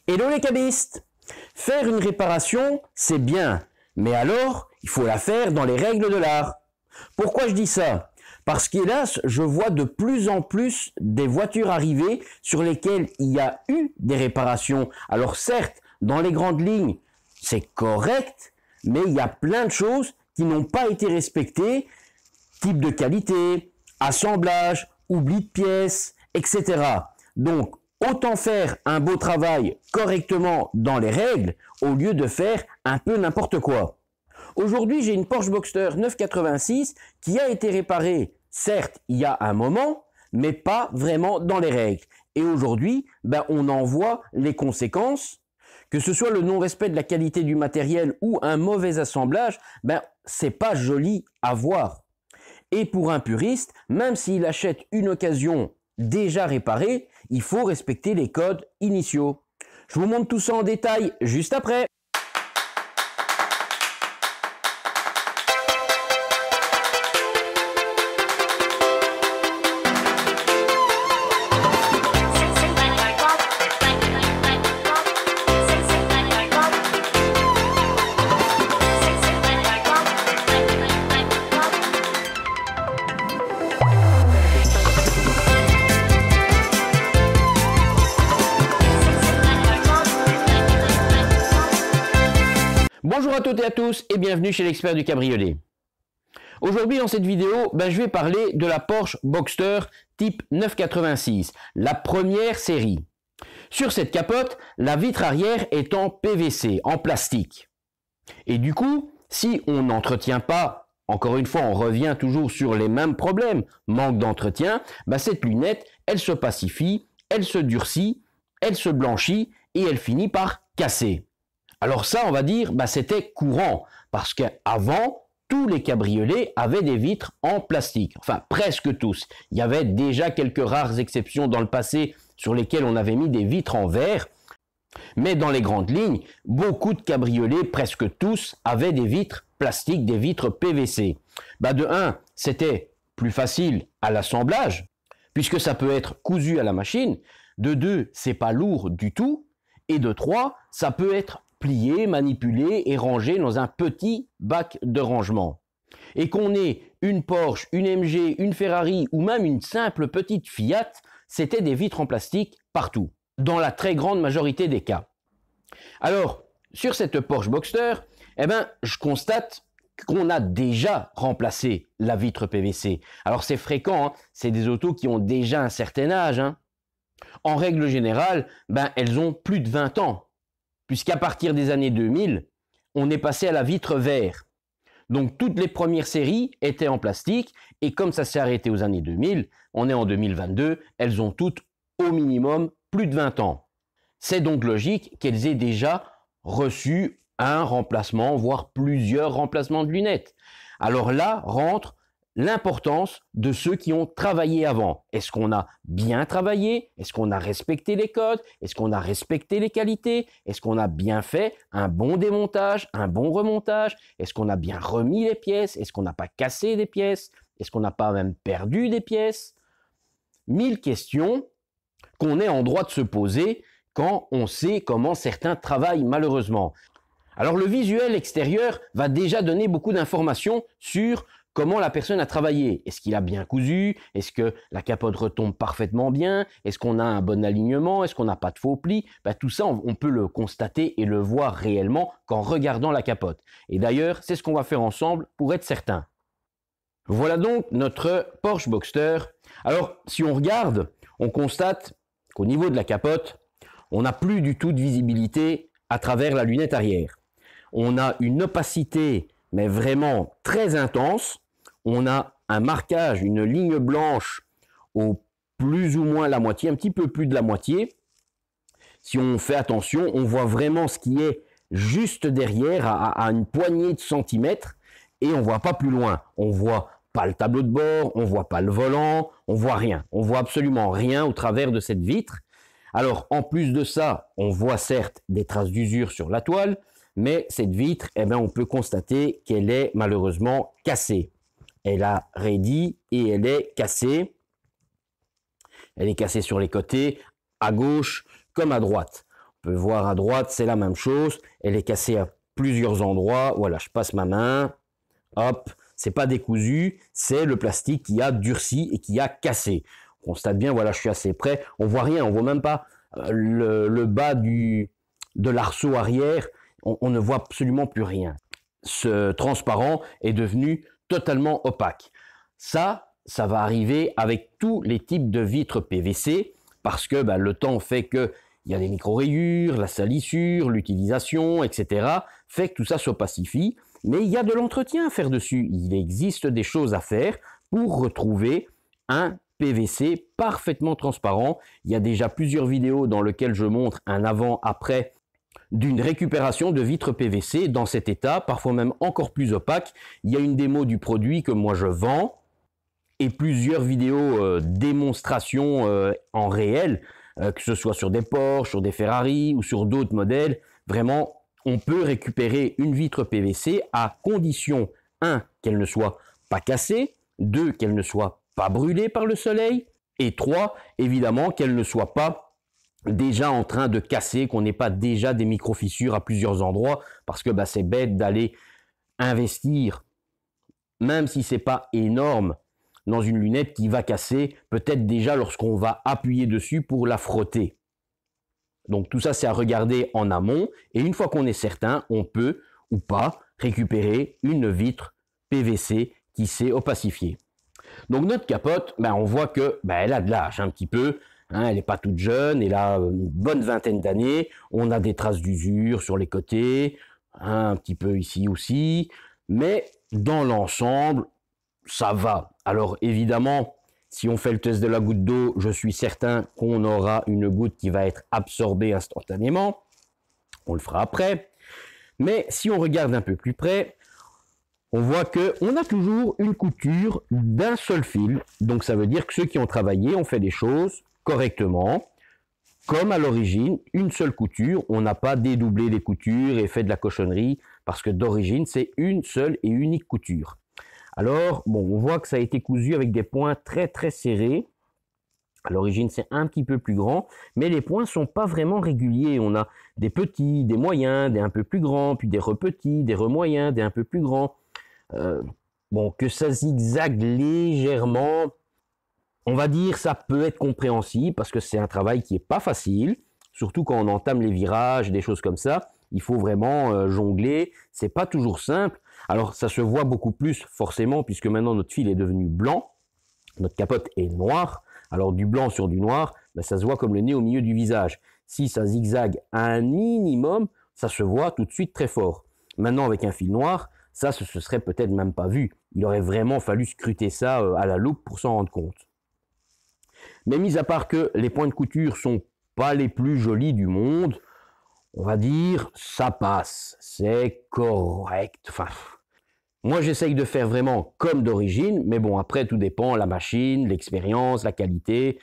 Hello les cabistes! Faire une réparation, c'est bien, mais alors, il faut la faire dans les règles de l'art. Pourquoi je dis ça? Parce qu'hélas, je vois de plus en plus des voitures arriver sur lesquelles il y a eu des réparations. Alors certes, dans les grandes lignes, c'est correct, mais il y a plein de choses qui n'ont pas été respectées, type de qualité, assemblage, oubli de pièces, etc. Donc, autant faire un beau travail correctement dans les règles au lieu de faire un peu n'importe quoi. Aujourd'hui, j'ai une Porsche Boxster 986 qui a été réparée, certes, il y a un moment, mais pas vraiment dans les règles. Et aujourd'hui, on en voit les conséquences. Que ce soit le non-respect de la qualité du matériel ou un mauvais assemblage, c'est pas joli à voir. Et pour un puriste, même s'il achète une occasion déjà réparée, il faut respecter les codes initiaux. Je vous montre tout ça en détail juste après. Bonjour à toutes et à tous et bienvenue chez l'expert du cabriolet. Aujourd'hui dans cette vidéo, je vais parler de la Porsche Boxster type 986, la première série. Sur cette capote, la vitre arrière est en PVC, en plastique. Et du coup, si on n'entretient pas, encore une fois on revient toujours sur les mêmes problèmes, manque d'entretien, cette lunette, elle se pacifie, elle se durcit, elle se blanchit et elle finit par casser. Alors ça, on va dire, c'était courant, parce qu'avant, tous les cabriolets avaient des vitres en plastique. Enfin, presque tous. Il y avait déjà quelques rares exceptions dans le passé sur lesquelles on avait mis des vitres en verre. Mais dans les grandes lignes, beaucoup de cabriolets, presque tous, avaient des vitres plastiques, des vitres PVC. De un, c'était plus facile à l'assemblage, puisque ça peut être cousu à la machine. De deux, c'est pas lourd du tout. Et de trois, ça peut être plié, manipulé et rangé dans un petit bac de rangement. Et qu'on ait une Porsche, une MG, une Ferrari ou même une simple petite Fiat, c'était des vitres en plastique partout, dans la très grande majorité des cas. Alors, sur cette Porsche Boxster, je constate qu'on a déjà remplacé la vitre PVC. Alors c'est fréquent, c'est des autos qui ont déjà un certain âge. En règle générale, elles ont plus de 20 ans. Puisqu'à partir des années 2000, on est passé à la vitre verre. Donc toutes les premières séries étaient en plastique, et comme ça s'est arrêté aux années 2000, on est en 2022, elles ont toutes au minimum plus de 20 ans. C'est donc logique qu'elles aient déjà reçu un remplacement, voire plusieurs remplacements de lunettes. Alors là rentre l'importance de ceux qui ont travaillé avant. Est-ce qu'on a bien travaillé? Est-ce qu'on a respecté les codes? Est-ce qu'on a respecté les qualités? Est-ce qu'on a bien fait un bon démontage, un bon remontage? Est-ce qu'on a bien remis les pièces? Est-ce qu'on n'a pas cassé des pièces? Est-ce qu'on n'a pas même perdu des pièces? 1000 questions qu'on est en droit de se poser quand on sait comment certains travaillent malheureusement. Alors le visuel extérieur va déjà donner beaucoup d'informations sur comment la personne a travaillé. Est-ce qu'il a bien cousu? Est-ce que la capote retombe parfaitement bien? Est-ce qu'on a un bon alignement? Est-ce qu'on n'a pas de faux plis? Tout ça, on peut le constater et le voir réellement qu'en regardant la capote. Et d'ailleurs, c'est ce qu'on va faire ensemble pour être certain. Voilà donc notre Porsche Boxster. Alors, si on regarde, on constate qu'au niveau de la capote, on n'a plus du tout de visibilité à travers la lunette arrière. On a une opacité, mais vraiment très intense. On a un marquage, une ligne blanche au plus ou moins la moitié, un petit peu plus de la moitié. Si on fait attention, on voit vraiment ce qui est juste derrière, à une poignée de centimètres, et on ne voit pas plus loin. On ne voit pas le tableau de bord, on ne voit pas le volant, on ne voit rien. On ne voit absolument rien au travers de cette vitre. Alors, en plus de ça, on voit certes des traces d'usure sur la toile, mais cette vitre, on peut constater qu'elle est malheureusement cassée. Elle a raidi et elle est cassée. Elle est cassée sur les côtés, à gauche comme à droite. peut voir à droite, c'est la même chose. Elle est cassée à plusieurs endroits. Voilà, je passe ma main. Hop, c'est pas décousu, c'est le plastique qui a durci et qui a cassé. On constate bien, voilà, je suis assez près. On voit rien, on voit même pas le bas de l'arceau arrière. On ne voit absolument plus rien. Ce transparent est devenu totalement opaque. Ça va arriver avec tous les types de vitres PVC parce que le temps fait que il y a des micro-rayures, la salissure, l'utilisation, etc. fait que tout ça s'opacifie. Mais il y a de l'entretien à faire dessus. Il existe des choses à faire pour retrouver un PVC parfaitement transparent. Il y a déjà plusieurs vidéos dans lesquelles je montre un avant-après d'une récupération de vitres PVC dans cet état, parfois même encore plus opaque. Il y a une démo du produit que moi je vends et plusieurs vidéos démonstration en réel, que ce soit sur des Porsche, sur des Ferrari ou sur d'autres modèles. Vraiment, on peut récupérer une vitre PVC à condition, 1, qu'elle ne soit pas cassée, 2, qu'elle ne soit pas brûlée par le soleil, et 3, évidemment, qu'elle ne soit pas déjà en train de casser, qu'on n'ait pas déjà des micro-fissures à plusieurs endroits, parce que c'est bête d'aller investir, même si c'est pas énorme, dans une lunette qui va casser, peut-être déjà lorsqu'on va appuyer dessus pour la frotter. Donc tout ça, c'est à regarder en amont, et une fois qu'on est certain, on peut ou pas récupérer une vitre PVC qui s'est opacifiée. Donc notre capote, on voit que elle a de l'âge un petit peu, elle n'est pas toute jeune, elle a une bonne vingtaine d'années, on a des traces d'usure sur les côtés, un petit peu ici aussi, mais dans l'ensemble, ça va. Alors évidemment, si on fait le test de la goutte d'eau, je suis certain qu'on aura une goutte qui va être absorbée instantanément. On le fera après. Mais si on regarde un peu plus près, on voit qu'on a toujours une couture d'un seul fil. Donc ça veut dire que ceux qui ont travaillé ont fait les choses correctement. Comme à l'origine, une seule couture. On n'a pas dédoublé les coutures et fait de la cochonnerie parce que d'origine, c'est une seule et unique couture. Alors, on voit que ça a été cousu avec des points très très serrés. À l'origine, c'est un petit peu plus grand, mais les points sont pas vraiment réguliers. On a des petits, des moyens, des un peu plus grands, puis des re-petits, des re-moyens, des un peu plus grands. Que ça zigzague légèrement, on va dire ça peut être compréhensible parce que c'est un travail qui est pas facile, surtout quand on entame les virages, des choses comme ça. Il faut vraiment jongler, c'est pas toujours simple. Alors ça se voit beaucoup plus forcément puisque maintenant notre fil est devenu blanc, notre capote est noire. Alors du blanc sur du noir, ça se voit comme le nez au milieu du visage. Si ça zigzague un minimum, ça se voit tout de suite très fort. Maintenant avec un fil noir, ça se serait peut-être même pas vu. Il aurait vraiment fallu scruter ça à la loupe pour s'en rendre compte. Mais mis à part que les points de couture sont pas les plus jolis du monde, on va dire, ça passe, c'est correct. Enfin, moi j'essaye de faire vraiment comme d'origine, mais après tout dépend, la machine, l'expérience, la qualité,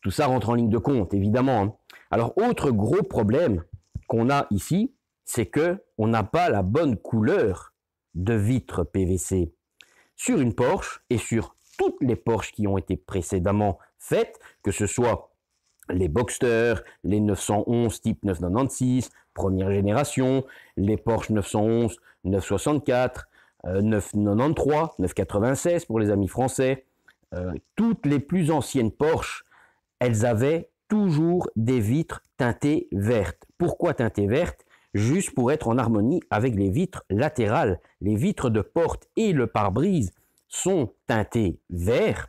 tout ça rentre en ligne de compte, évidemment. Alors, autre gros problème qu'on a ici, c'est que on n'a pas la bonne couleur de vitre PVC. Sur une Porsche et sur toutes les Porsche qui ont été précédemment faites, que ce soit les Boxster, les 911 type 996, première génération, les Porsche 911, 964, 993, 996 pour les amis français. Toutes les plus anciennes Porsche, elles avaient toujours des vitres teintées vertes. Pourquoi teintées vertes? Juste pour être en harmonie avec les vitres latérales. Les vitres de porte et le pare-brise sont teintées vert.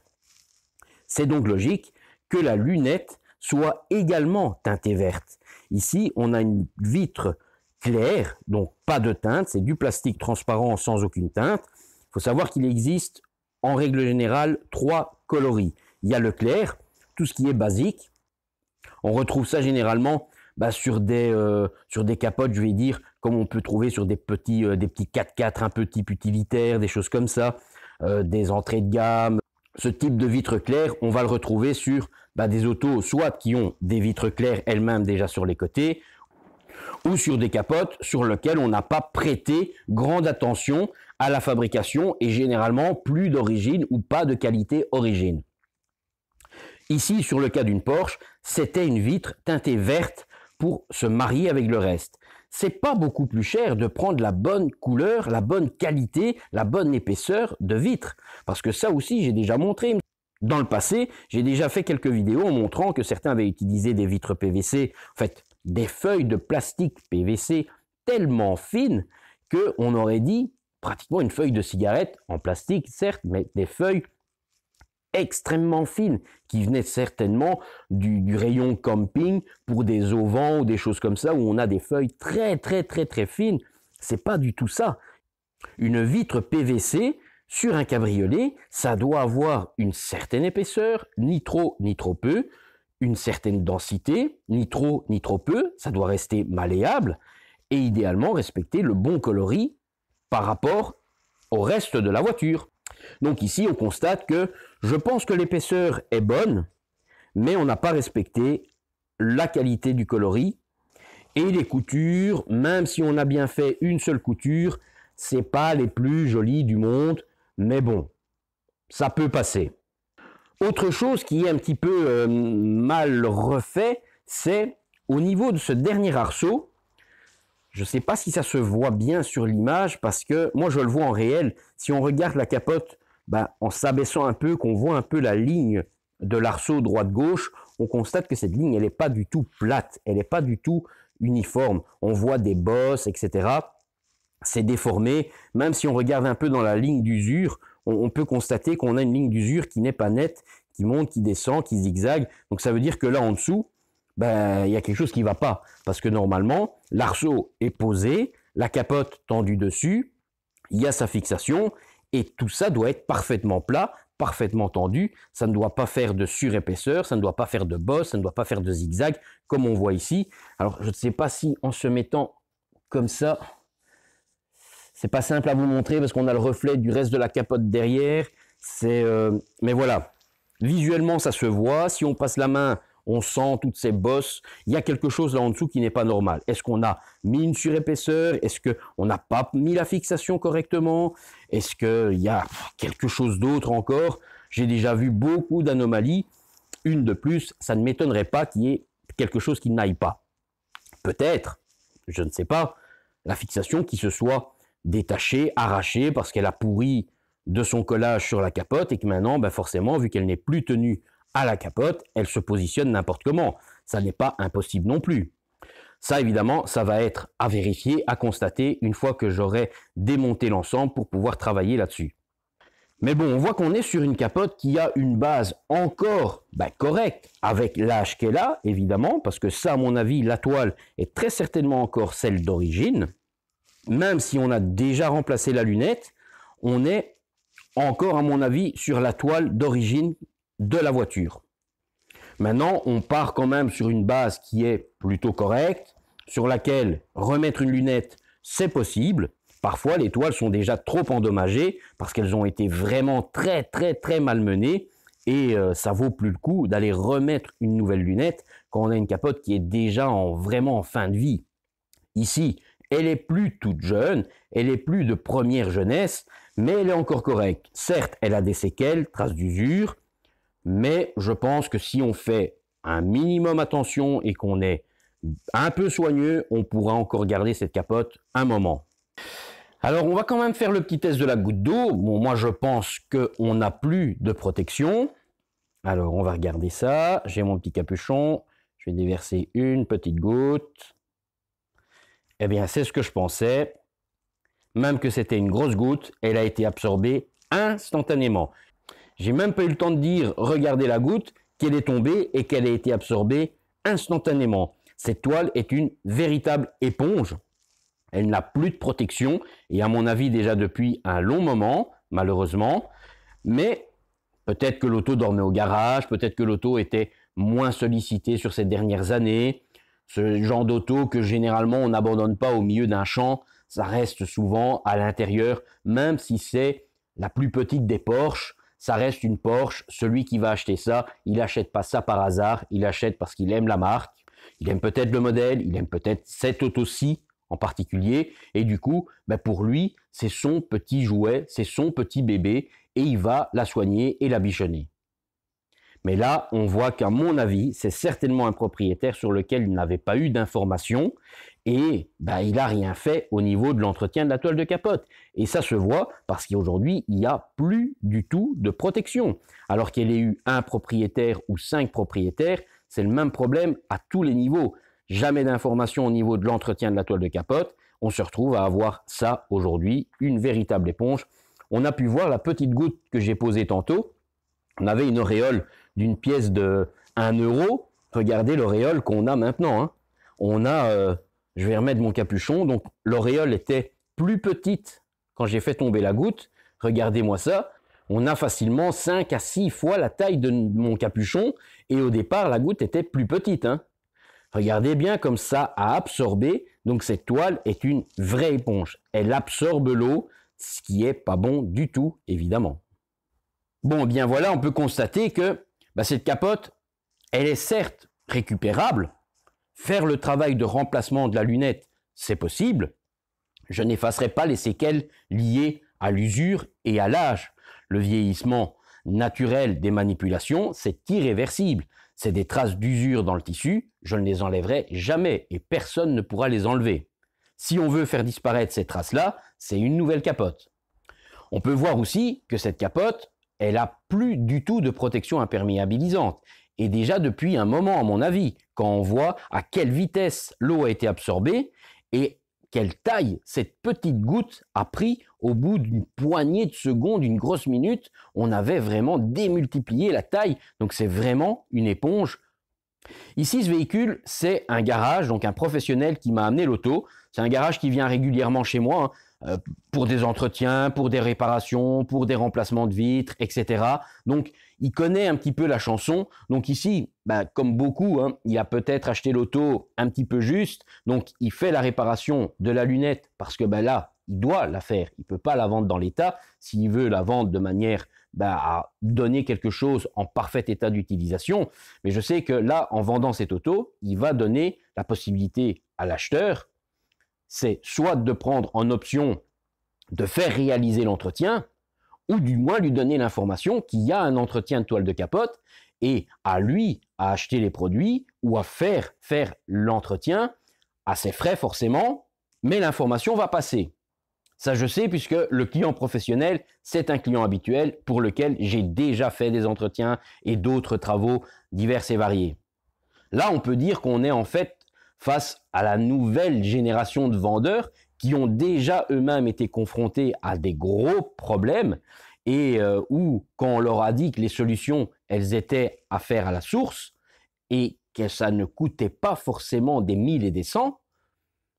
C'est donc logique que la lunette soit également teintée verte. Ici, on a une vitre claire, donc pas de teinte, c'est du plastique transparent sans aucune teinte. Il faut savoir qu'il existe en règle générale 3 coloris. Il y a le clair, tout ce qui est basique. On retrouve ça généralement sur des capotes, je vais dire, comme on peut trouver sur des petits 4x4 un peu type utilitaire, des choses comme ça, des entrées de gamme. Ce type de vitre claire, on va le retrouver sur des autos, soit qui ont des vitres claires elles-mêmes déjà sur les côtés, ou sur des capotes sur lesquelles on n'a pas prêté grande attention à la fabrication et généralement plus d'origine ou pas de qualité origine. Ici, sur le cas d'une Porsche, c'était une vitre teintée verte pour se marier avec le reste. C'est pas beaucoup plus cher de prendre la bonne couleur, la bonne qualité, la bonne épaisseur de vitre. Parce que ça aussi, j'ai déjà montré. Dans le passé, j'ai déjà fait quelques vidéos en montrant que certains avaient utilisé des vitres PVC, en fait, des feuilles de plastique PVC tellement fines qu'on aurait dit pratiquement une feuille de cigarette en plastique, certes, mais des feuilles extrêmement fines qui venaient certainement du rayon camping pour des auvents ou des choses comme ça où on a des feuilles très fines. C'est pas du tout ça. Une vitre PVC sur un cabriolet, ça doit avoir une certaine épaisseur, ni trop ni trop peu, une certaine densité, ni trop ni trop peu, ça doit rester malléable et idéalement respecter le bon coloris par rapport au reste de la voiture. Donc ici, on constate que je pense que l'épaisseur est bonne, mais on n'a pas respecté la qualité du coloris et les coutures, même si on a bien fait une seule couture, c'est pas les plus jolies du monde, mais bon, ça peut passer. Autre chose qui est un petit peu mal refait, c'est au niveau de ce dernier arceau. Je ne sais pas si ça se voit bien sur l'image parce que moi je le vois en réel. Si on regarde la capote en s'abaissant un peu, qu'on voit un peu la ligne de l'arceau droite-gauche, on constate que cette ligne elle n'est pas du tout plate, elle n'est pas du tout uniforme. On voit des bosses, etc. C'est déformé. Même si on regarde un peu dans la ligne d'usure, on peut constater qu'on a une ligne d'usure qui n'est pas nette, qui monte, qui descend, qui zigzague. Donc ça veut dire que là en dessous, il y a quelque chose qui ne va pas. Parce que normalement, l'arceau est posé, la capote tendue dessus, il y a sa fixation, et tout ça doit être parfaitement plat, parfaitement tendu. Ça ne doit pas faire de surépaisseur, ça ne doit pas faire de bosse, ça ne doit pas faire de zigzag, comme on voit ici. Alors, je ne sais pas si en se mettant comme ça, c'est pas simple à vous montrer parce qu'on a le reflet du reste de la capote derrière. Mais voilà, visuellement, ça se voit. Si on passe la main, on sent toutes ces bosses. Il y a quelque chose là en dessous qui n'est pas normal. Est-ce qu'on a mis une surépaisseur? Est-ce qu'on n'a pas mis la fixation correctement? Est-ce qu'il y a quelque chose d'autre encore? J'ai déjà vu beaucoup d'anomalies. Une de plus, ça ne m'étonnerait pas qu'il y ait quelque chose qui n'aille pas. Peut-être, je ne sais pas, la fixation qui se soit détachée, arrachée parce qu'elle a pourri de son collage sur la capote et que maintenant, forcément, vu qu'elle n'est plus tenue à la capote, elle se positionne n'importe comment. Ça n'est pas impossible non plus. Ça, évidemment, ça va être à vérifier, à constater une fois que j'aurai démonté l'ensemble pour pouvoir travailler là-dessus. Mais bon, on voit qu'on est sur une capote qui a une base encore correcte, avec l'âge qu'elle a, évidemment, parce que ça, à mon avis, la toile est très certainement encore celle d'origine. Même si on a déjà remplacé la lunette, on est encore, à mon avis, sur la toile d'origine de la voiture. Maintenant, on part quand même sur une base qui est plutôt correcte, sur laquelle remettre une lunette, c'est possible. Parfois, les toiles sont déjà trop endommagées parce qu'elles ont été vraiment très malmenées et ça vaut plus le coup d'aller remettre une nouvelle lunette quand on a une capote qui est déjà vraiment en fin de vie. Ici, elle est plus toute jeune, elle est plus de première jeunesse, mais elle est encore correcte. Certes, elle a des séquelles, traces d'usure, mais je pense que si on fait un minimum attention et qu'on est un peu soigneux, on pourra encore garder cette capote un moment. Alors, on va quand même faire le petit test de la goutte d'eau. Bon, moi, je pense qu'on n'a plus de protection. Alors, on va regarder ça. J'ai mon petit capuchon. Je vais déverser une petite goutte. Eh bien, c'est ce que je pensais. Même que c'était une grosse goutte, elle a été absorbée instantanément. J'ai même pas eu le temps de dire « regardez la goutte », qu'elle est tombée et qu'elle a été absorbée instantanément. Cette toile est une véritable éponge. Elle n'a plus de protection et à mon avis déjà depuis un long moment, malheureusement. Mais peut-être que l'auto dormait au garage, peut-être que l'auto était moins sollicitée sur ces dernières années. Ce genre d'auto que généralement on n'abandonne pas au milieu d'un champ, ça reste souvent à l'intérieur, même si c'est la plus petite des Porsche. Ça reste une Porsche. Celui qui va acheter ça, il n'achète pas ça par hasard, il achète parce qu'il aime la marque, il aime peut-être le modèle, il aime peut-être cette auto-ci en particulier, et du coup, pour lui, c'est son petit jouet, c'est son petit bébé, et il va la soigner et la bichonner. Mais là, on voit qu'à mon avis, c'est certainement un propriétaire sur lequel il n'avait pas eu d'informations et il n'a rien fait au niveau de l'entretien de la toile de capote. Et ça se voit parce qu'aujourd'hui, il n'y a plus du tout de protection. Alors qu'il y ait eu un propriétaire ou 5 propriétaires, c'est le même problème à tous les niveaux. Jamais d'informations au niveau de l'entretien de la toile de capote. On se retrouve à avoir ça aujourd'hui, une véritable éponge. On a pu voir la petite goutte que j'ai posée tantôt. On avait une auréole d'une pièce de 1 euro. Regardez l'auréole qu'on a maintenant. Hein. On a, je vais remettre mon capuchon, donc l'auréole était plus petite quand j'ai fait tomber la goutte. Regardez-moi ça. On a facilement 5 à 6 fois la taille de mon capuchon. Et au départ, la goutte était plus petite. Hein. Regardez bien comme ça a absorbé. Donc cette toile est une vraie éponge. Elle absorbe l'eau, ce qui est pas bon du tout, évidemment. Bon, bien voilà, on peut constater que cette capote, elle est certes récupérable. Faire le travail de remplacement de la lunette, c'est possible. Je n'effacerai pas les séquelles liées à l'usure et à l'âge. Le vieillissement naturel des manipulations, c'est irréversible. C'est des traces d'usure dans le tissu, je ne les enlèverai jamais et personne ne pourra les enlever. Si on veut faire disparaître ces traces-là, c'est une nouvelle capote. On peut voir aussi que cette capote, elle n'a plus du tout de protection imperméabilisante. Et déjà depuis un moment, à mon avis, quand on voit à quelle vitesse l'eau a été absorbée et quelle taille cette petite goutte a pris au bout d'une poignée de secondes, une grosse minute, on avait vraiment démultiplié la taille. Donc c'est vraiment une éponge. Ici, ce véhicule, c'est un garage, donc un professionnel qui m'a amené l'auto. C'est un garage qui vient régulièrement chez moi pour des entretiens, pour des réparations, pour des remplacements de vitres, etc. Donc, il connaît un petit peu la chanson. Donc ici, comme beaucoup, il a peut-être acheté l'auto un petit peu juste. Donc, il fait la réparation de la lunette parce que là, il doit la faire. Il ne peut pas la vendre dans l'état. S'il veut la vendre de manière à donner quelque chose en parfait état d'utilisation. Mais je sais que là, en vendant cette auto, il va donner la possibilité à l'acheteur, c'est soit de prendre en option de faire réaliser l'entretien, ou du moins lui donner l'information qu'il y a un entretien de toile de capote, et à lui à acheter les produits ou à faire l'entretien à ses frais forcément, mais l'information va passer. Ça, je sais, puisque le client professionnel, c'est un client habituel pour lequel j'ai déjà fait des entretiens et d'autres travaux divers et variés. Là, on peut dire qu'on est en fait face à la nouvelle génération de vendeurs qui ont déjà eux-mêmes été confrontés à des gros problèmes et où, quand on leur a dit que les solutions, elles étaient à faire à la source et que ça ne coûtait pas forcément des 1000 et des 100,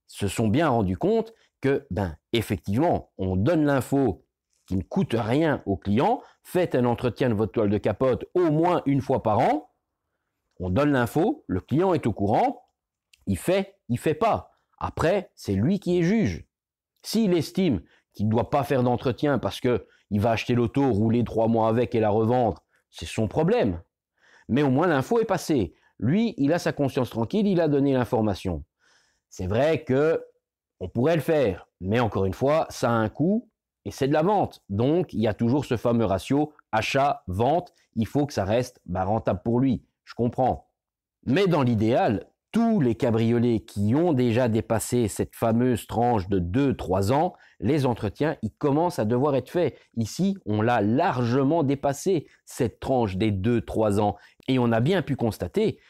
se sont bien rendus compte que, effectivement, on donne l'info qui ne coûte rien au client, faites un entretien de votre toile de capote au moins une fois par an, on donne l'info, le client est au courant, il fait pas. Après, c'est lui qui est juge. S'il estime qu'il ne doit pas faire d'entretien parce qu'il va acheter l'auto, rouler 3 mois avec et la revendre, c'est son problème. Mais au moins l'info est passée. Lui, il a sa conscience tranquille, il a donné l'information. C'est vrai que on pourrait le faire, mais encore une fois, ça a un coût et c'est de la vente. Donc, il y a toujours ce fameux ratio achat-vente. Il faut que ça reste rentable pour lui. Je comprends. Mais dans l'idéal, tous les cabriolets qui ont déjà dépassé cette fameuse tranche de 2-3 ans, les entretiens, ils commencent à devoir être faits. Ici, on l'a largement dépassé, cette tranche des 2-3 ans. Et on a bien pu constater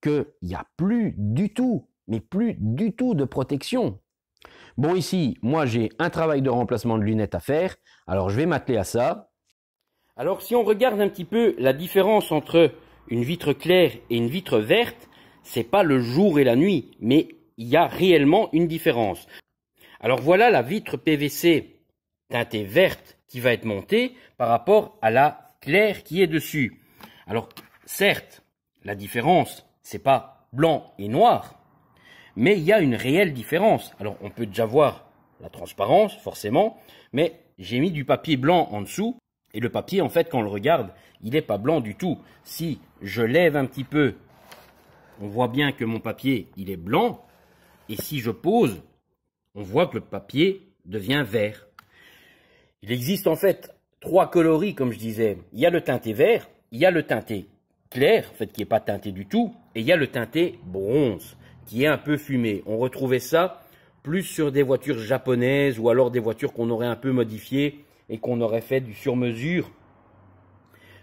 qu'il n'y a plus du tout, mais plus du tout de protection. Bon, ici, moi, j'ai un travail de remplacement de lunettes à faire. Alors, je vais m'atteler à ça. Alors, si on regarde un petit peu la différence entre une vitre claire et une vitre verte, c'est pas le jour et la nuit, mais il y a réellement une différence. Alors, voilà la vitre PVC teintée verte qui va être montée par rapport à la claire qui est dessus. Alors, certes, la différence, c'est pas blanc et noir, mais il y a une réelle différence. Alors, on peut déjà voir la transparence, forcément, mais j'ai mis du papier blanc en dessous. Et le papier, en fait, quand on le regarde, il n'est pas blanc du tout. Si je lève un petit peu, on voit bien que mon papier, il est blanc. Et si je pose, on voit que le papier devient vert. Il existe en fait 3 coloris, comme je disais. Il y a le teinté vert, il y a le teinté clair, en fait, qui n'est pas teinté du tout, et il y a le teinté bronze, qui est un peu fumé. On retrouvait ça plus sur des voitures japonaises ou alors des voitures qu'on aurait un peu modifiées et qu'on aurait fait du sur-mesure.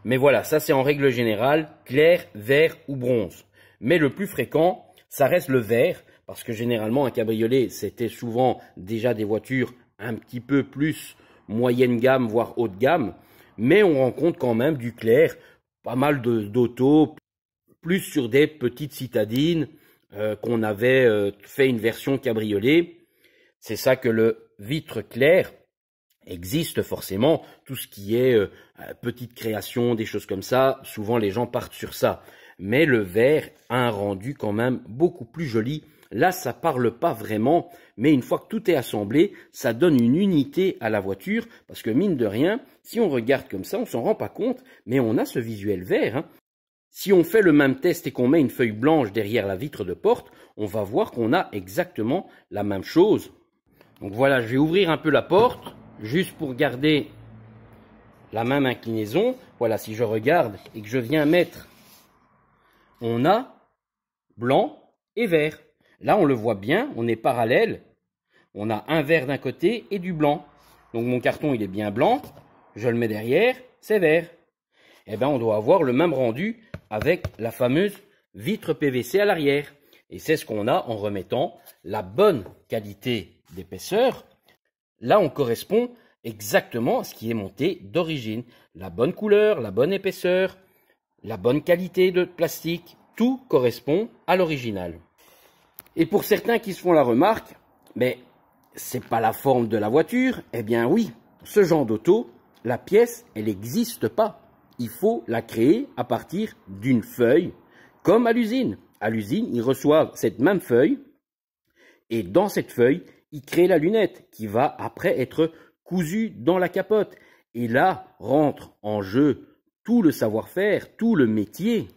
Mais voilà, ça c'est en règle générale, clair, vert ou bronze. Mais le plus fréquent, ça reste le vert, parce que généralement un cabriolet, c'était souvent déjà des voitures un petit peu plus moyenne gamme, voire haut de gamme. Mais on rencontre quand même du clair, pas mal d'autos, plus sur des petites citadines qu'on avait fait une version cabriolet. C'est ça que le vitre clair existe forcément, tout ce qui est petite création, des choses comme ça, souvent les gens partent sur ça. Mais le vert a un rendu quand même beaucoup plus joli. Là, ça parle pas vraiment, mais une fois que tout est assemblé, ça donne une unité à la voiture, parce que mine de rien, si on regarde comme ça, on s'en rend pas compte, mais on a ce visuel vert, hein. Si on fait le même test et qu'on met une feuille blanche derrière la vitre de porte, on va voir qu'on a exactement la même chose. Donc voilà, je vais ouvrir un peu la porte, juste pour garder la même inclinaison. Voilà, si je regarde et que je viens mettre, on a blanc et vert. Là, on le voit bien, on est parallèle. On a un vert d'un côté et du blanc. Donc mon carton, il est bien blanc. Je le mets derrière, c'est vert. Eh bien, on doit avoir le même rendu avec la fameuse vitre PVC à l'arrière. Et c'est ce qu'on a en remettant la bonne qualité d'épaisseur. Là, on correspond exactement à ce qui est monté d'origine. La bonne couleur, la bonne épaisseur, la bonne qualité de plastique, tout correspond à l'original. Et pour certains qui se font la remarque, mais c'est pas la forme de la voiture, eh bien oui, ce genre d'auto, la pièce, elle n'existe pas. Il faut la créer à partir d'une feuille, comme à l'usine. À l'usine, ils reçoivent cette même feuille, et dans cette feuille, ils créent la lunette, qui va après être cousue dans la capote. Et là, rentre en jeu tout le savoir-faire, tout le métier.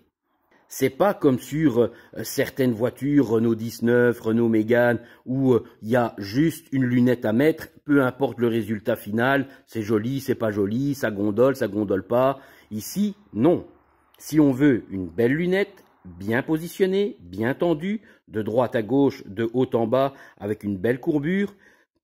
C'est pas comme sur certaines voitures, Renault 19, Renault Mégane, où il y a juste une lunette à mettre, peu importe le résultat final, c'est joli, c'est pas joli, ça gondole pas. Ici, non. Si on veut une belle lunette, bien positionnée, bien tendue, de droite à gauche, de haut en bas, avec une belle courbure,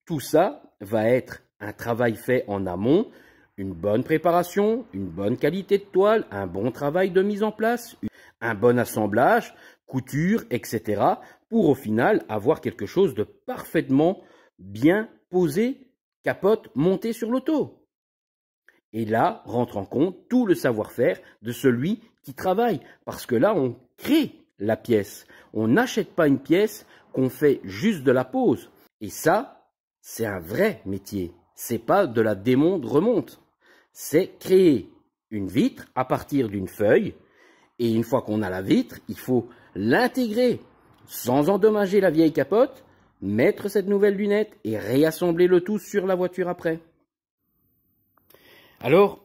tout ça va être un travail fait en amont, une bonne préparation, une bonne qualité de toile, un bon travail de mise en place, un bon assemblage, couture, etc. pour au final avoir quelque chose de parfaitement bien posé, capote, montée sur l'auto. Et là, rentre en compte tout le savoir-faire de celui qui travaille. Parce que là, on crée la pièce. On n'achète pas une pièce qu'on fait juste de la pose. Et ça, c'est un vrai métier. C'est pas de la démonte-remonte. C'est créer une vitre à partir d'une feuille. Et une fois qu'on a la vitre, il faut l'intégrer sans endommager la vieille capote, mettre cette nouvelle lunette et réassembler le tout sur la voiture après. Alors,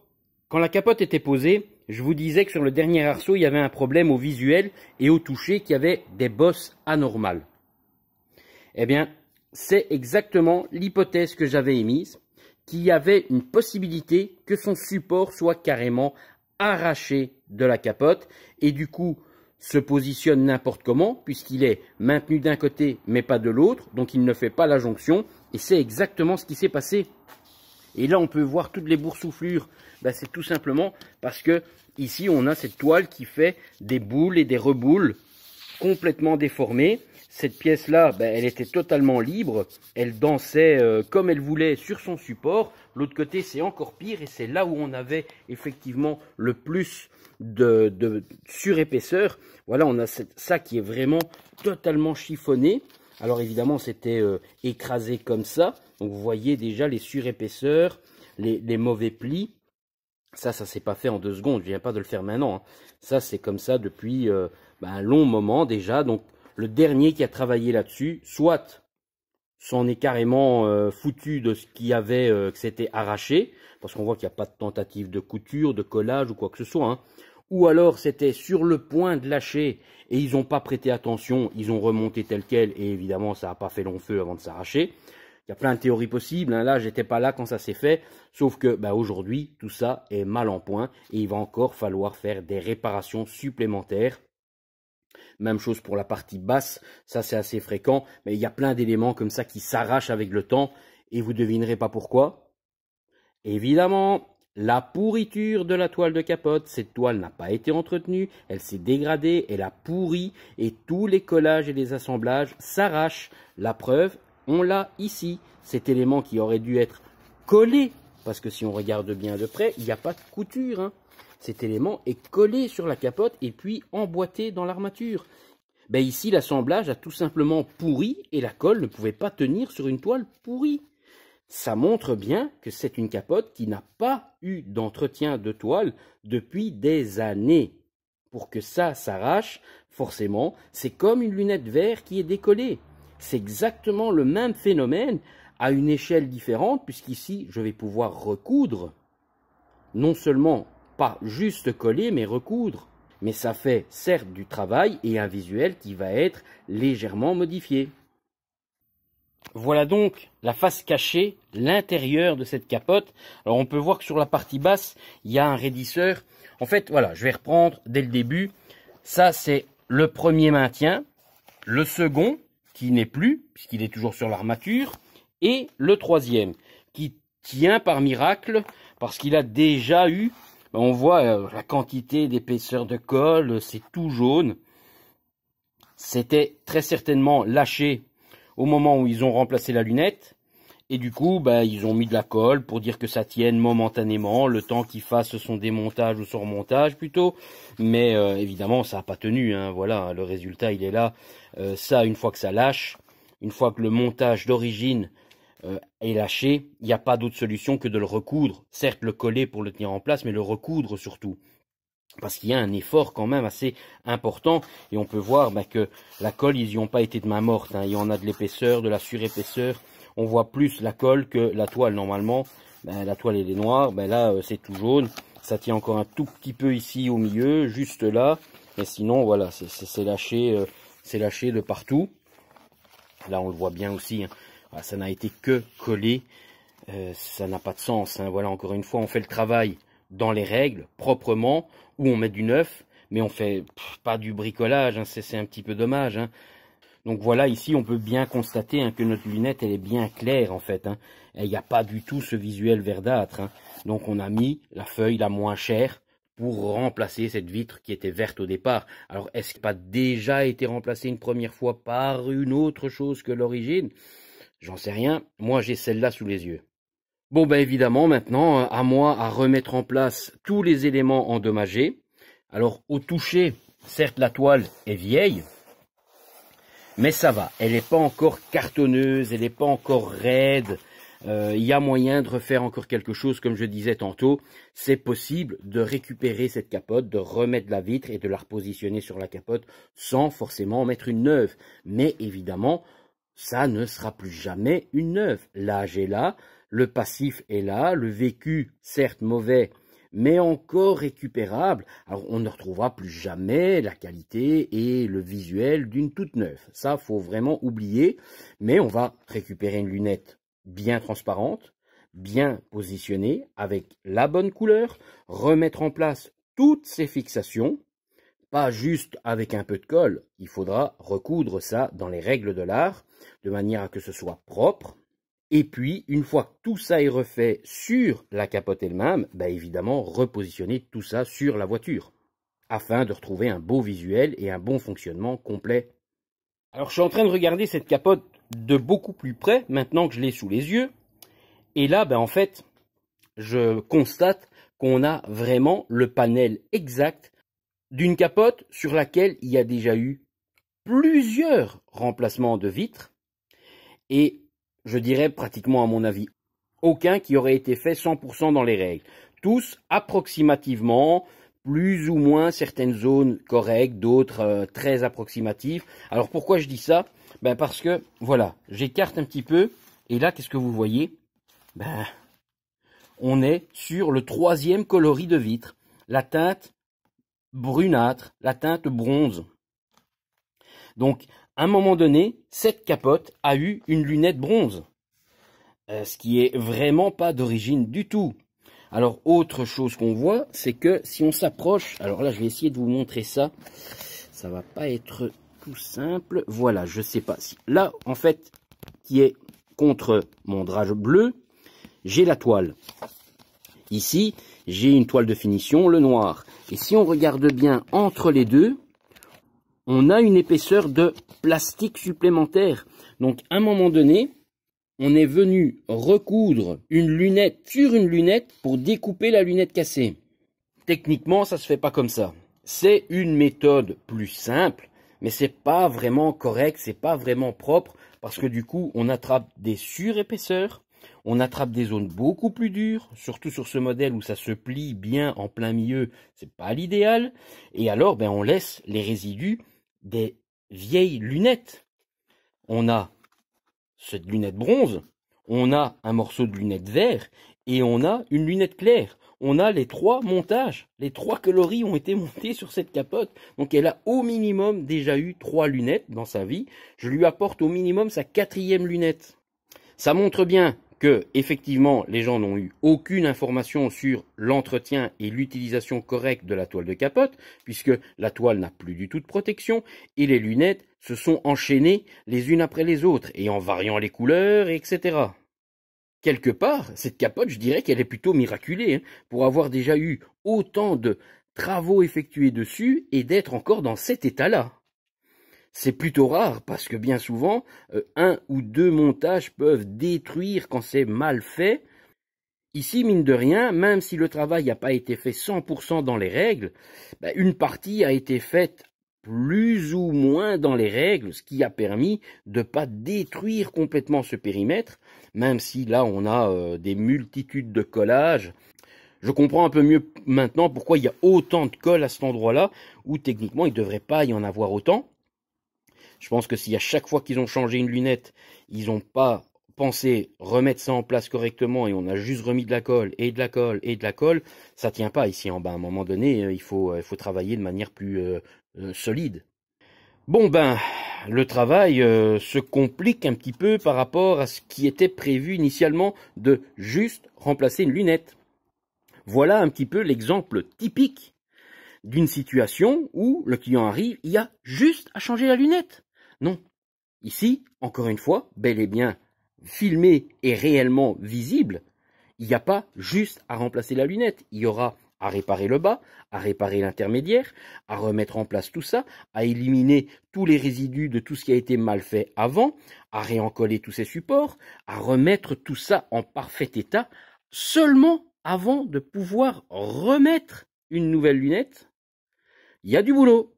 quand la capote était posée, je vous disais que sur le dernier arceau, il y avait un problème au visuel et au toucher, qu'il y avait des bosses anormales. Eh bien, c'est exactement l'hypothèse que j'avais émise, qu'il y avait une possibilité que son support soit carrément arraché de la capote et du coup se positionne n'importe comment puisqu'il est maintenu d'un côté mais pas de l'autre, donc il ne fait pas la jonction et c'est exactement ce qui s'est passé. Et là, on peut voir toutes les boursouflures. Ben, c'est tout simplement parce que ici, on a cette toile qui fait des boules et des reboules complètement déformées. Cette pièce-là, ben, elle était totalement libre. Elle dansait comme elle voulait sur son support. L'autre côté, c'est encore pire et c'est là où on avait effectivement le plus de surépaisseur. Voilà, on a ça qui est vraiment totalement chiffonné. Alors évidemment, c'était écrasé comme ça. Donc vous voyez déjà les surépaisseurs, les mauvais plis. Ça s'est pas fait en 2 secondes. Je viens pas de le faire maintenant, hein. Ça, c'est comme ça depuis un long moment déjà. Donc le dernier qui a travaillé là-dessus, soit s'en est carrément foutu de ce qu'il y avait, que c'était arraché, parce qu'on voit qu'il n'y a pas de tentative de couture, de collage ou quoi que ce soit, hein. Ou alors c'était sur le point de lâcher et ils n'ont pas prêté attention, ils ont remonté tel quel et évidemment ça n'a pas fait long feu avant de s'arracher. Il y a plein de théories possibles, hein. Là, j'étais pas là quand ça s'est fait. Sauf que aujourd'hui, tout ça est mal en point et il va encore falloir faire des réparations supplémentaires. Même chose pour la partie basse, ça c'est assez fréquent, mais il y a plein d'éléments comme ça qui s'arrachent avec le temps et vous devinerez pas pourquoi. Évidemment, la pourriture de la toile de capote, cette toile n'a pas été entretenue, elle s'est dégradée, elle a pourri et tous les collages et les assemblages s'arrachent. La preuve, on l'a ici, cet élément qui aurait dû être collé, parce que si on regarde bien de près, il n'y a pas de couture, hein. Cet élément est collé sur la capote et puis emboîté dans l'armature. Ben ici, l'assemblage a tout simplement pourri et la colle ne pouvait pas tenir sur une toile pourrie. Ça montre bien que c'est une capote qui n'a pas eu d'entretien de toile depuis des années. Pour que ça s'arrache, forcément, c'est comme une lunette verre qui est décollée. C'est exactement le même phénomène à une échelle différente, puisqu'ici, je vais pouvoir recoudre. Non seulement pas juste coller, mais recoudre. Mais ça fait certes du travail et un visuel qui va être légèrement modifié. Voilà donc la face cachée, l'intérieur de cette capote. Alors on peut voir que sur la partie basse, il y a un raidisseur. En fait, voilà, je vais reprendre dès le début. Ça, c'est le premier maintien. Le second, qui n'est plus, puisqu'il est toujours sur l'armature. Et le troisième, qui tient par miracle, parce qu'il a déjà eu, on voit la quantité d'épaisseur de colle, c'est tout jaune. C'était très certainement lâché au moment où ils ont remplacé la lunette. Et du coup, ils ont mis de la colle pour dire que ça tienne momentanément, le temps qu'ils fassent son démontage ou son remontage plutôt. Mais évidemment, ça n'a pas tenu, hein. Voilà, le résultat, il est là. Ça, une fois que ça lâche, une fois que le montage d'origine est lâché, il n'y a pas d'autre solution que de le recoudre. Certes, le coller pour le tenir en place, mais le recoudre surtout. Parce qu'il y a un effort quand même assez important. Et on peut voir que la colle, ils n'y ont pas été de main morte, hein. Il y en a de l'épaisseur, de la surépaisseur. On voit plus la colle que la toile normalement. La toile elle est noire, là c'est tout jaune. Ça tient encore un tout petit peu ici au milieu, juste là. Mais sinon voilà, c'est lâché de partout. Là on le voit bien aussi, hein. Voilà, ça n'a été que collé. Ça n'a pas de sens, hein. Voilà, encore une fois, on fait le travail dans les règles, proprement, où on met du neuf, mais on fait pas du bricolage, hein. C'est un petit peu dommage, hein. Donc voilà, ici on peut bien constater, hein, que notre lunette elle est bien claire en fait, hein. Il n'y a pas du tout ce visuel verdâtre, hein. Donc on a mis la feuille la moins chère pour remplacer cette vitre qui était verte au départ. Alors est-ce qu'elle n'a pas déjà été remplacée une première fois par une autre chose que l'origine? J'en sais rien, moi j'ai celle-là sous les yeux. Bon évidemment maintenant, à moi à remettre en place tous les éléments endommagés. Alors au toucher, certes la toile est vieille, mais ça va, elle n'est pas encore cartonneuse, elle n'est pas encore raide. Il y a moyen de refaire encore quelque chose, comme je disais tantôt. C'est possible de récupérer cette capote, de remettre la vitre et de la repositionner sur la capote sans forcément en mettre une neuve. Mais évidemment, ça ne sera plus jamais une neuve. L'âge est là, le passif est là, le vécu, certes mauvais, mais encore récupérable. Alors on ne retrouvera plus jamais la qualité et le visuel d'une toute neuve. Ça, faut vraiment oublier. Mais on va récupérer une lunette bien transparente, bien positionnée, avec la bonne couleur, remettre en place toutes ces fixations, pas juste avec un peu de colle. Il faudra recoudre ça dans les règles de l'art, de manière à que ce soit propre. Et puis, une fois que tout ça est refait sur la capote elle-même, évidemment, repositionner tout ça sur la voiture, afin de retrouver un beau visuel et un bon fonctionnement complet. Alors, je suis en train de regarder cette capote de beaucoup plus près, maintenant que je l'ai sous les yeux. Et là, en fait, je constate qu'on a vraiment le panel exact d'une capote sur laquelle il y a déjà eu plusieurs remplacements de vitres. Et je dirais pratiquement, à mon avis, aucun qui aurait été fait 100% dans les règles. Tous approximativement, plus ou moins certaines zones correctes, d'autres très approximatives. Alors pourquoi je dis ça? Parce que, voilà, j'écarte un petit peu, et là, qu'est-ce que vous voyez? On est sur le troisième coloris de vitre, la teinte brunâtre, la teinte bronze. Donc, à un moment donné, cette capote a eu une lunette bronze. ce qui est vraiment pas d'origine du tout. Alors, autre chose qu'on voit, c'est que si on s'approche, alors là, je vais essayer de vous montrer ça. Ça va pas être tout simple. Voilà, je sais pas si. Là, en fait, qui est contre mon drap bleu, j'ai la toile. Ici, j'ai une toile de finition, le noir. Et si on regarde bien entre les deux, on a une épaisseur de plastique supplémentaire. Donc, à un moment donné, on est venu recoudre une lunette sur une lunette pour découper la lunette cassée. Techniquement, ça se fait pas comme ça. C'est une méthode plus simple, mais c'est pas vraiment correct, c'est pas vraiment propre, parce que du coup, on attrape des surépaisseurs, on attrape des zones beaucoup plus dures, surtout sur ce modèle où ça se plie bien en plein milieu, c'est pas l'idéal, et alors, ben, on laisse les résidus des vieilles lunettes. On a cette lunette bronze, on a un morceau de lunette vert et on a une lunette claire. On a les trois montages, les trois coloris ont été montés sur cette capote. Donc elle a au minimum déjà eu 3 lunettes dans sa vie. Je lui apporte au minimum sa 4e lunette. Ça montre bien que effectivement les gens n'ont eu aucune information sur l'entretien et l'utilisation correcte de la toile de capote, puisque la toile n'a plus du tout de protection et les lunettes se sont enchaînées les unes après les autres et en variant les couleurs, etc. Quelque part, cette capote, je dirais qu'elle est plutôt miraculée, hein, pour avoir déjà eu autant de travaux effectués dessus et d'être encore dans cet état-là. C'est plutôt rare parce que bien souvent, 1 ou 2 montages peuvent détruire quand c'est mal fait. Ici, mine de rien, même si le travail n'a pas été fait 100% dans les règles, une partie a été faite plus ou moins dans les règles, ce qui a permis de ne pas détruire complètement ce périmètre, même si là on a des multitudes de collages. Je comprends un peu mieux maintenant pourquoi il y a autant de colle à cet endroit-là, où techniquement il ne devrait pas y en avoir autant. Je pense que si à chaque fois qu'ils ont changé une lunette, ils n'ont pas pensé remettre ça en place correctement et on a juste remis de la colle et de la colle et de la colle, ça tient pas ici en bas. À un moment donné, il faut travailler de manière plus solide. Bon le travail se complique un petit peu par rapport à ce qui était prévu initialement de juste remplacer une lunette. Voilà un petit peu l'exemple typique d'une situation où le client arrive, il y a juste à changer la lunette. Non. Ici, encore une fois, bel et bien filmé et réellement visible, il n'y a pas juste à remplacer la lunette. Il y aura à réparer le bas, à réparer l'intermédiaire, à remettre en place tout ça, à éliminer tous les résidus de tout ce qui a été mal fait avant, à réencoller tous ces supports, à remettre tout ça en parfait état, seulement avant de pouvoir remettre une nouvelle lunette. Il y a du boulot.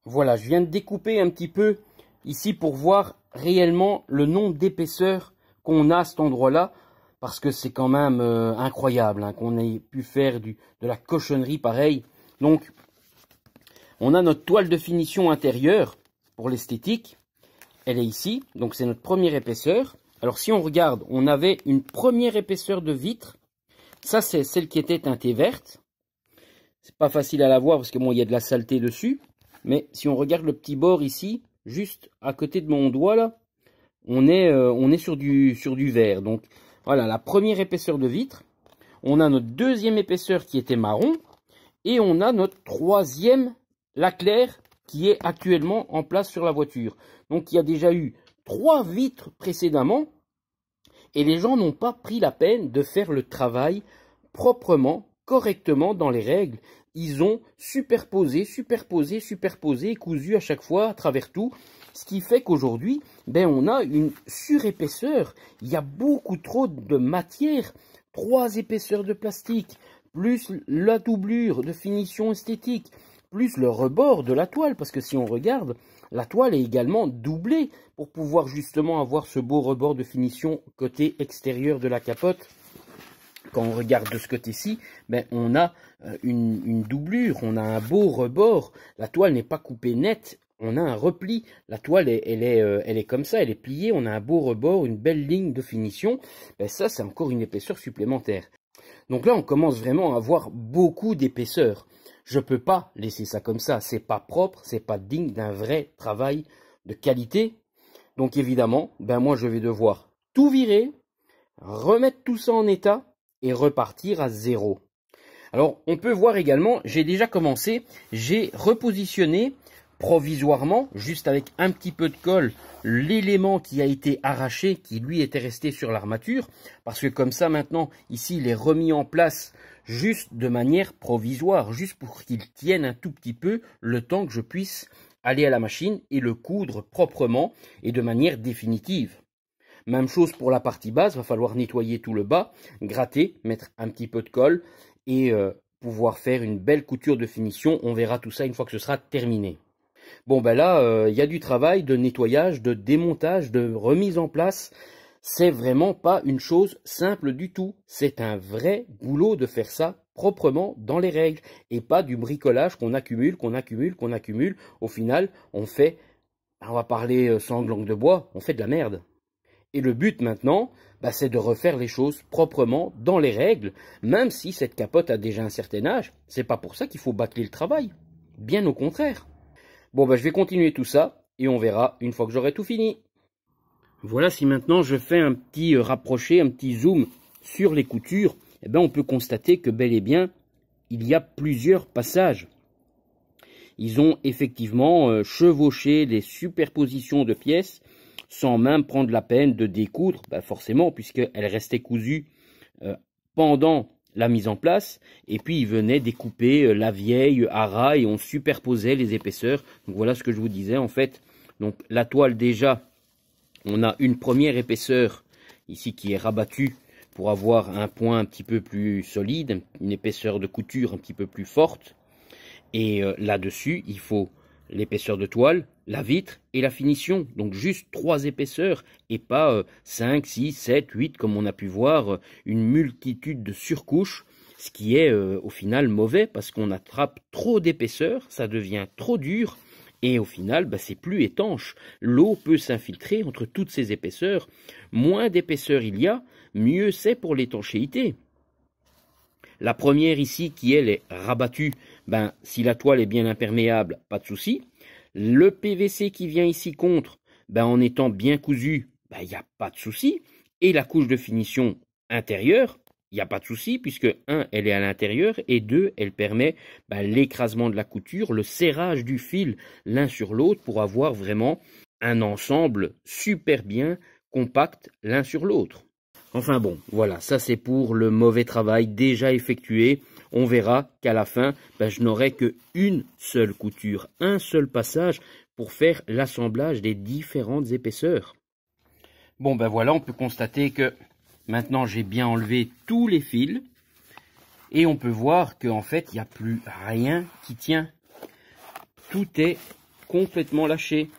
Voilà, je viens de découper un petit peu ici pour voir réellement le nombre d'épaisseurs qu'on a à cet endroit-là, parce que c'est quand même incroyable hein, qu'on ait pu faire de la cochonnerie pareille. Donc, on a notre toile de finition intérieure pour l'esthétique. Elle est ici, donc c'est notre première épaisseur. Alors, si on regarde, on avait une première épaisseur de vitre. Ça, c'est celle qui était teintée verte. C'est pas facile à la voir parce que bon, il y a de la saleté dessus. Mais si on regarde le petit bord ici, juste à côté de mon doigt là, on est sur du vert. Donc voilà, la première épaisseur de vitre. On a notre deuxième épaisseur qui était marron. Et on a notre troisième, la claire, qui est actuellement en place sur la voiture. Donc il y a déjà eu 3 vitres précédemment. Et les gens n'ont pas pris la peine de faire le travail proprement, correctement dans les règles. Ils ont superposé, cousu à chaque fois à travers tout. Ce qui fait qu'aujourd'hui, on a une surépaisseur. Il y a beaucoup trop de matière. 3 épaisseurs de plastique, plus la doublure de finition esthétique, plus le rebord de la toile. Parce que si on regarde, la toile est également doublée pour pouvoir justement avoir ce beau rebord de finition côté extérieur de la capote. Quand on regarde de ce côté-ci, on a une doublure, on a un beau rebord. La toile n'est pas coupée nette, on a un repli. La toile, elle est comme ça, elle est pliée, on a un beau rebord, une belle ligne de finition. Ça, c'est encore une épaisseur supplémentaire. Donc là, on commence vraiment à avoir beaucoup d'épaisseur. Je ne peux pas laisser ça comme ça, c'est pas propre, c'est pas digne d'un vrai travail de qualité. Donc évidemment, moi je vais devoir tout virer, remettre tout ça en état et repartir à zéro. Alors on peut voir également, j'ai déjà commencé, j'ai repositionné provisoirement, juste avec un petit peu de colle, l'élément qui a été arraché, qui lui était resté sur l'armature, parce que comme ça maintenant, ici il est remis en place juste de manière provisoire, juste pour qu'il tienne un tout petit peu le temps que je puisse aller à la machine et le coudre proprement et de manière définitive. Même chose pour la partie basse, va falloir nettoyer tout le bas, gratter, mettre un petit peu de colle et pouvoir faire une belle couture de finition. On verra tout ça une fois que ce sera terminé. Bon ben là, il y a du travail de nettoyage, de démontage, de remise en place. C'est vraiment pas une chose simple du tout. C'est un vrai boulot de faire ça proprement dans les règles et pas du bricolage qu'on accumule. Au final, on fait, on va parler sans langue de bois, on fait de la merde. Et le but maintenant, bah, c'est de refaire les choses proprement dans les règles, même si cette capote a déjà un certain âge. C'est pas pour ça qu'il faut bâcler le travail. Bien au contraire. Bon, bah, je vais continuer tout ça et on verra une fois que j'aurai tout fini. Voilà, si maintenant je fais un petit rapproché, un petit zoom sur les coutures, eh ben, on peut constater que bel et bien, il y a plusieurs passages. Ils ont effectivement chevauché les superpositions de pièces sans même prendre la peine de découdre, bah forcément, puisqu'elles restaient cousues pendant la mise en place, et puis ils venaient découper la vieille à ras et on superposait les épaisseurs. Donc voilà ce que je vous disais en fait. Donc la toile déjà, on a une première épaisseur ici qui est rabattue pour avoir un point un petit peu plus solide, une épaisseur de couture un petit peu plus forte. Et là-dessus, il faut l'épaisseur de toile, la vitre et la finition. Donc juste 3 épaisseurs et pas 5, 6, 7, 8 comme on a pu voir, une multitude de surcouches, ce qui est au final mauvais parce qu'on attrape trop d'épaisseur, ça devient trop dur et au final bah, c'est plus étanche. L'eau peut s'infiltrer entre toutes ces épaisseurs. Moins d'épaisseur il y a, mieux c'est pour l'étanchéité. La première ici qui elle est rabattue, ben, si la toile est bien imperméable, pas de souci. Le PVC qui vient ici contre, ben, en étant bien cousu, ben, il n'y a pas de souci. Et la couche de finition intérieure, il n'y a pas de souci puisque 1, elle est à l'intérieur et 2, elle permet ben, l'écrasement de la couture, le serrage du fil l'un sur l'autre pour avoir vraiment un ensemble super bien compact l'un sur l'autre. Enfin bon, voilà, ça c'est pour le mauvais travail déjà effectué. On verra qu'à la fin, ben, je n'aurai qu'une seule couture, un seul passage pour faire l'assemblage des différentes épaisseurs. Bon ben voilà, on peut constater que maintenant j'ai bien enlevé tous les fils et on peut voir qu'en fait il n'y a plus rien qui tient. Tout est complètement lâché.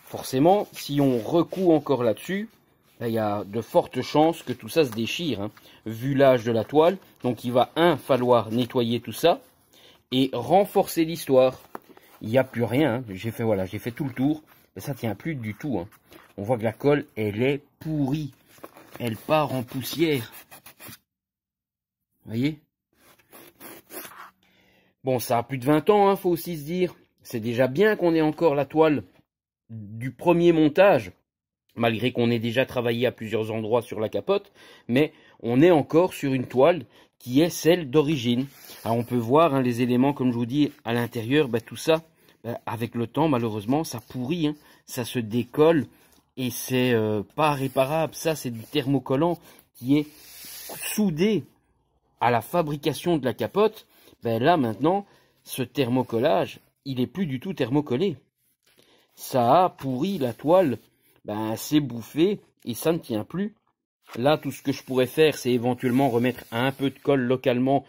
Forcément, si on recoud encore là-dessus, il y a de fortes chances que tout ça se déchire, hein, vu l'âge de la toile. Donc il va falloir nettoyer tout ça et renforcer l'histoire. Il n'y a plus rien, hein. J'ai fait tout le tour, mais ça tient plus du tout. Hein. On voit que la colle, elle est pourrie. Elle part en poussière. Vous voyez? Bon, ça a plus de 20 ans, hein, faut aussi se dire. C'est déjà bien qu'on ait encore la toile du premier montage. Malgré qu'on ait déjà travaillé à plusieurs endroits sur la capote, mais on est encore sur une toile qui est celle d'origine. Alors on peut voir hein, les éléments, comme je vous dis, à l'intérieur, bah, tout ça, bah, avec le temps, malheureusement, ça pourrit, hein, ça se décolle et c'est pas réparable. Ça, c'est du thermocollant qui est soudé à la fabrication de la capote. Ben là, maintenant, ce thermocollage, il est plus du tout thermocollé. Ça a pourri la toile. Ben, c'est bouffé et ça ne tient plus. Là, tout ce que je pourrais faire, c'est éventuellement remettre un peu de colle localement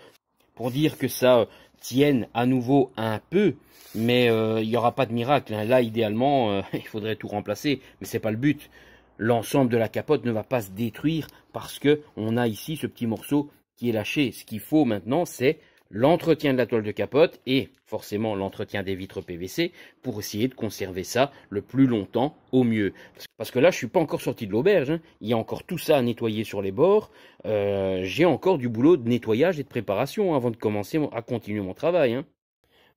pour dire que ça tienne à nouveau un peu. Mais il n'y aura pas de miracle. Hein. Là, idéalement, il faudrait tout remplacer. Mais c'est pas le but. L'ensemble de la capote ne va pas se détruire parce que on a ici ce petit morceau qui est lâché. Ce qu'il faut maintenant, c'est l'entretien de la toile de capote et forcément l'entretien des vitres PVC pour essayer de conserver ça le plus longtemps au mieux. Parce que là, je suis pas encore sorti de l'auberge, hein. Il y a encore tout ça à nettoyer sur les bords. J'ai encore du boulot de nettoyage et de préparation avant de commencer à continuer mon travail. Hein.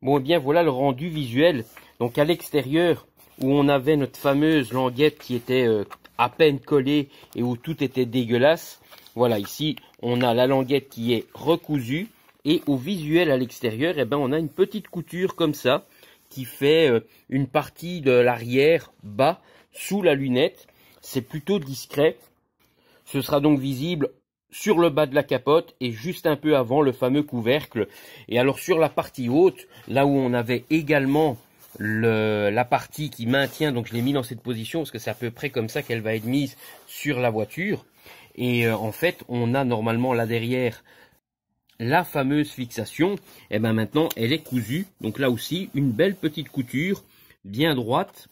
Bon, et bien voilà le rendu visuel. Donc à l'extérieur, où on avait notre fameuse languette qui était à peine collée et où tout était dégueulasse. Voilà, ici, on a la languette qui est recousue. Et au visuel à l'extérieur, eh ben, on a une petite couture comme ça qui fait une partie de l'arrière bas sous la lunette. C'est plutôt discret. Ce sera donc visible sur le bas de la capote et juste un peu avant le fameux couvercle. Et alors sur la partie haute, là où on avait également la partie qui maintient, donc je l'ai mis dans cette position parce que c'est à peu près comme ça qu'elle va être mise sur la voiture. Et en fait, on a normalement là derrière la fameuse fixation, et bien maintenant elle est cousue. Donc là aussi, une belle petite couture, bien droite,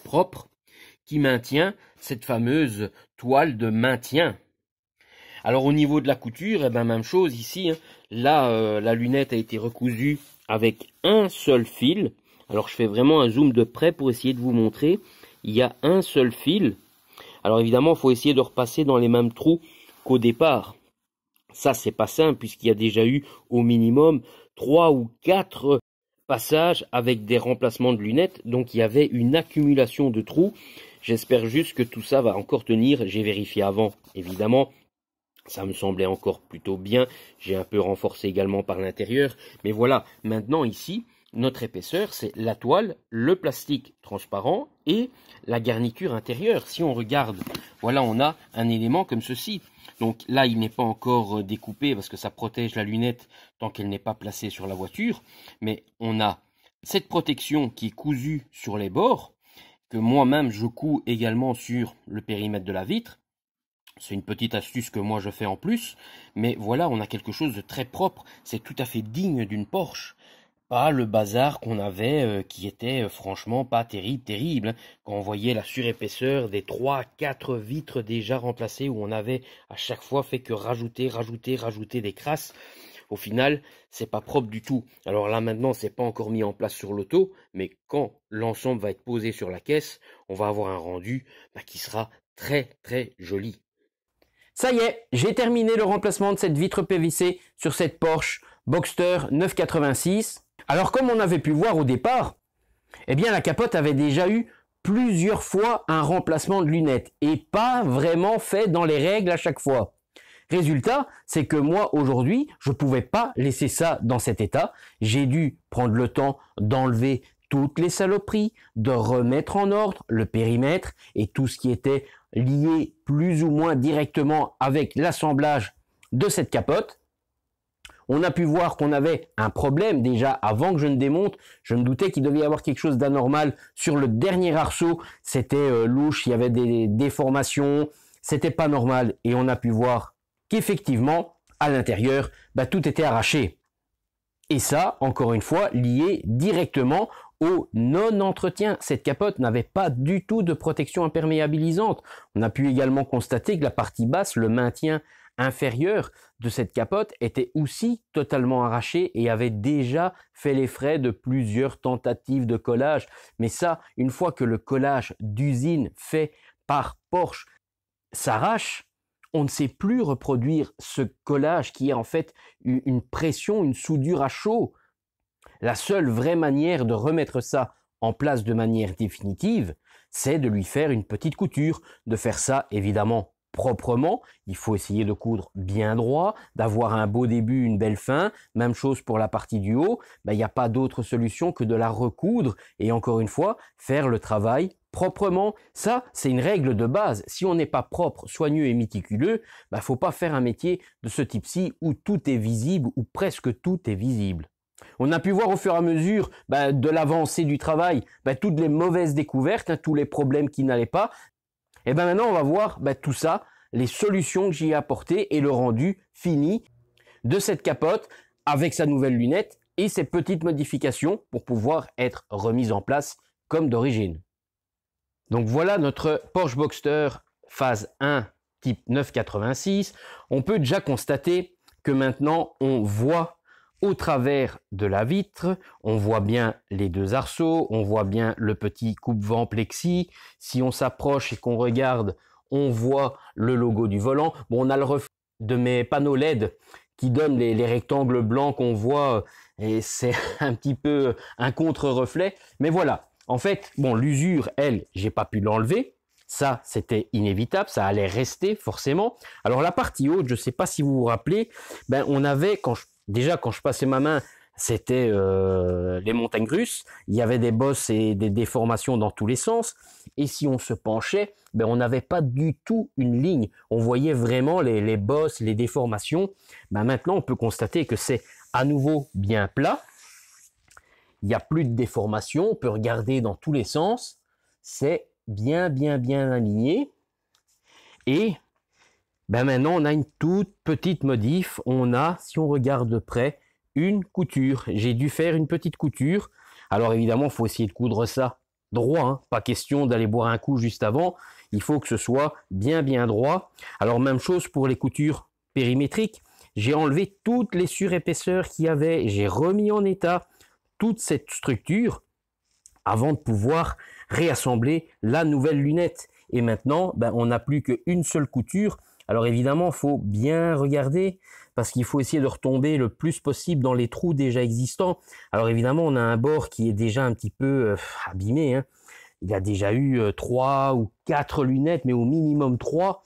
propre, qui maintient cette fameuse toile de maintien. Alors au niveau de la couture, et bien même chose ici, hein. Là la lunette a été recousue avec un seul fil. Alors je fais vraiment un zoom de près pour essayer de vous montrer. Il y a un seul fil. Alors évidemment, il faut essayer de repasser dans les mêmes trous qu'au départ. Ça, c'est pas simple puisqu'il y a déjà eu au minimum 3 ou 4 passages avec des remplacements de lunettes. Donc il y avait une accumulation de trous. J'espère juste que tout ça va encore tenir. J'ai vérifié avant, évidemment. Ça me semblait encore plutôt bien. J'ai un peu renforcé également par l'intérieur. Mais voilà, maintenant ici, notre épaisseur, c'est la toile, le plastique transparent et la garniture intérieure. Si on regarde, voilà, on a un élément comme ceci. Donc là, il n'est pas encore découpé parce que ça protège la lunette tant qu'elle n'est pas placée sur la voiture. Mais on a cette protection qui est cousue sur les bords, que moi-même je couds également sur le périmètre de la vitre. C'est une petite astuce que moi je fais en plus. Mais voilà, on a quelque chose de très propre. C'est tout à fait digne d'une Porsche. Pas le bazar qu'on avait qui était franchement pas terrible, hein. Quand on voyait la surépaisseur des 3-4 vitres déjà remplacées où on avait à chaque fois fait que rajouter des crasses. Au final, c'est pas propre du tout. Alors là maintenant, c'est pas encore mis en place sur l'auto, mais quand l'ensemble va être posé sur la caisse, on va avoir un rendu qui sera très joli. Ça y est, j'ai terminé le remplacement de cette vitre PVC sur cette Porsche Boxster 986. Alors comme on avait pu voir au départ, eh bien la capote avait déjà eu plusieurs fois un remplacement de lunettes et pas vraiment fait dans les règles à chaque fois. Résultat, c'est que moi aujourd'hui, je ne pouvais pas laisser ça dans cet état. J'ai dû prendre le temps d'enlever toutes les saloperies, de remettre en ordre le périmètre et tout ce qui était lié plus ou moins directement avec l'assemblage de cette capote. On a pu voir qu'on avait un problème déjà avant que je ne démonte. Je me doutais qu'il devait y avoir quelque chose d'anormal sur le dernier arceau. C'était louche, il y avait des déformations. C'était pas normal et on a pu voir qu'effectivement, à l'intérieur, tout était arraché. Et ça, encore une fois, lié directement au non-entretien. Cette capote n'avait pas du tout de protection imperméabilisante. On a pu également constater que la partie basse, le maintien inférieur de cette capote était aussi totalement arrachée et avait déjà fait les frais de plusieurs tentatives de collage. Mais ça, une fois que le collage d'usine fait par Porsche s'arrache, on ne sait plus reproduire ce collage qui est en fait une pression, une soudure à chaud. La seule vraie manière de remettre ça en place de manière définitive, c'est de lui faire une petite couture, de faire ça évidemment proprement. Il faut essayer de coudre bien droit, d'avoir un beau début, une belle fin. Même chose pour la partie du haut. Il n'y a pas d'autre solution que de la recoudre et encore une fois, faire le travail proprement. Ça, c'est une règle de base. Si on n'est pas propre, soigneux et méticuleux, faut pas faire un métier de ce type-ci où tout est visible ou presque tout est visible. On a pu voir au fur et à mesure de l'avancée du travail, toutes les mauvaises découvertes, tous les problèmes qui n'allaient pas. Et maintenant, on va voir tout ça, les solutions que j'y ai apportées et le rendu fini de cette capote avec sa nouvelle lunette et ses petites modifications pour pouvoir être remise en place comme d'origine. Donc voilà notre Porsche Boxster phase 1 type 986. On peut déjà constater que maintenant, on voit au travers de la vitre, on voit bien les deux arceaux, on voit bien le petit coupe-vent plexi. Si on s'approche et qu'on regarde, on voit le logo du volant. Bon, on a le reflet de mes panneaux LED qui donnent les rectangles blancs qu'on voit et c'est un petit peu un contre-reflet. Mais voilà, En fait, bon, l'usure, elle, j'ai pas pu l'enlever. Ça, c'était inévitable, ça allait rester forcément. Alors la partie haute, je ne sais pas si vous vous rappelez, ben on avait, déjà quand je passais ma main, c'était les montagnes russes. Il y avait des bosses et des déformations dans tous les sens. Et si on se penchait, ben on n'avait pas du tout une ligne. On voyait vraiment les bosses, les déformations. Ben maintenant, on peut constater que c'est à nouveau bien plat. Il n'y a plus de déformation. On peut regarder dans tous les sens. C'est bien aligné. Et ben maintenant, on a une toute petite modif. On a, si on regarde de près, une couture. J'ai dû faire une petite couture. Alors évidemment, il faut essayer de coudre ça droit. Hein. Pas question d'aller boire un coup juste avant. Il faut que ce soit bien droit. Alors même chose pour les coutures périmétriques. J'ai enlevé toutes les surépaisseurs qu'il y avait. J'ai remis en état toute cette structure avant de pouvoir réassembler la nouvelle lunette. Et maintenant, ben, on n'a plus qu'une seule couture. Alors évidemment, il faut bien regarder parce qu'il faut essayer de retomber le plus possible dans les trous déjà existants. Alors évidemment, on a un bord qui est déjà un petit peu abîmé. Hein. Il y a déjà eu 3 ou 4 lunettes, mais au minimum 3.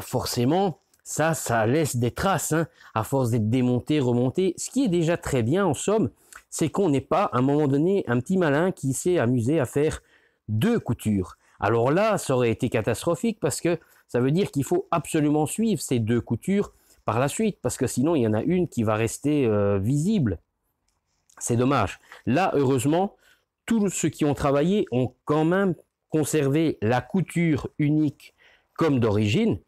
Forcément, ça laisse des traces hein, à force d'être démonté, remonté. Ce qui est déjà très bien en somme, c'est qu'on n'est pas à un moment donné un petit malin qui s'est amusé à faire 2 coutures. Alors là, ça aurait été catastrophique parce que ça veut dire qu'il faut absolument suivre ces 2 coutures par la suite, parce que sinon il y en a une qui va rester visible. C'est dommage. Là, heureusement, tous ceux qui ont travaillé ont quand même conservé la couture unique comme d'origine.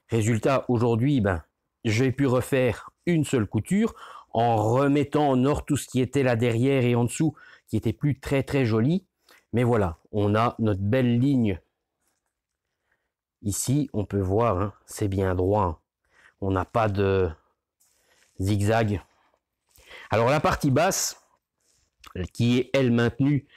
Résultat, aujourd'hui, ben, j'ai pu refaire une seule couture en remettant en ordre tout ce qui était là derrière et en dessous, qui était plus très joli. Mais voilà, on a notre belle ligne. Ici, on peut voir, hein, c'est bien droit. On n'a pas de zigzag. Alors la partie basse, qui est elle maintenue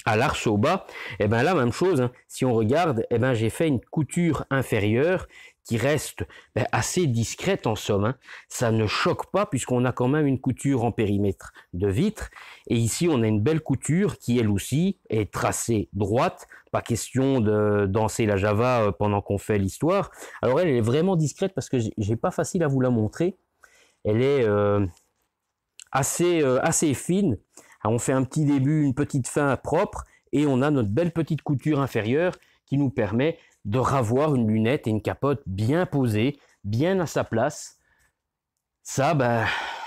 à l'arche au bas, et bien là même chose, hein, si on regarde, et ben j'ai fait une couture inférieure qui reste assez discrète en somme. Hein. Ça ne choque pas puisqu'on a quand même une couture en périmètre de vitre. Et ici, on a une belle couture qui, elle aussi, est tracée droite. Pas question de danser la Java pendant qu'on fait l'histoire. Alors elle est vraiment discrète parce que j'ai pas facile à vous la montrer. Elle est assez fine. Alors, on fait un petit début, une petite fin propre et on a notre belle petite couture inférieure qui nous permet de ravoir une lunette et une capote bien posée, bien à sa place. Ça, ben,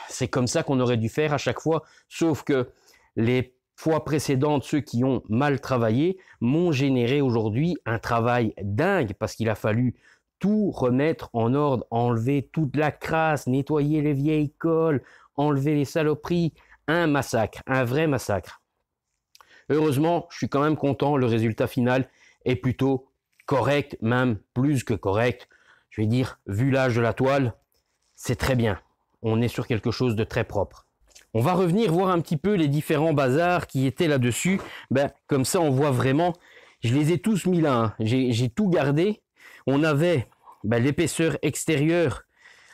c'est comme ça qu'on aurait dû faire à chaque fois, sauf que les fois précédentes, ceux qui ont mal travaillé, m'ont généré aujourd'hui un travail dingue, parce qu'il a fallu tout remettre en ordre, enlever toute la crasse, nettoyer les vieilles colles, enlever les saloperies, un massacre, un vrai massacre. Heureusement, je suis quand même content, le résultat final est plutôt correct, même plus que correct. Je vais dire, vu l'âge de la toile, c'est très bien. On est sur quelque chose de très propre. On va revenir voir un petit peu les différents bazars qui étaient là-dessus. Ben, comme ça, on voit vraiment. Je les ai tous mis là. Hein. J'ai tout gardé. On avait l'épaisseur extérieure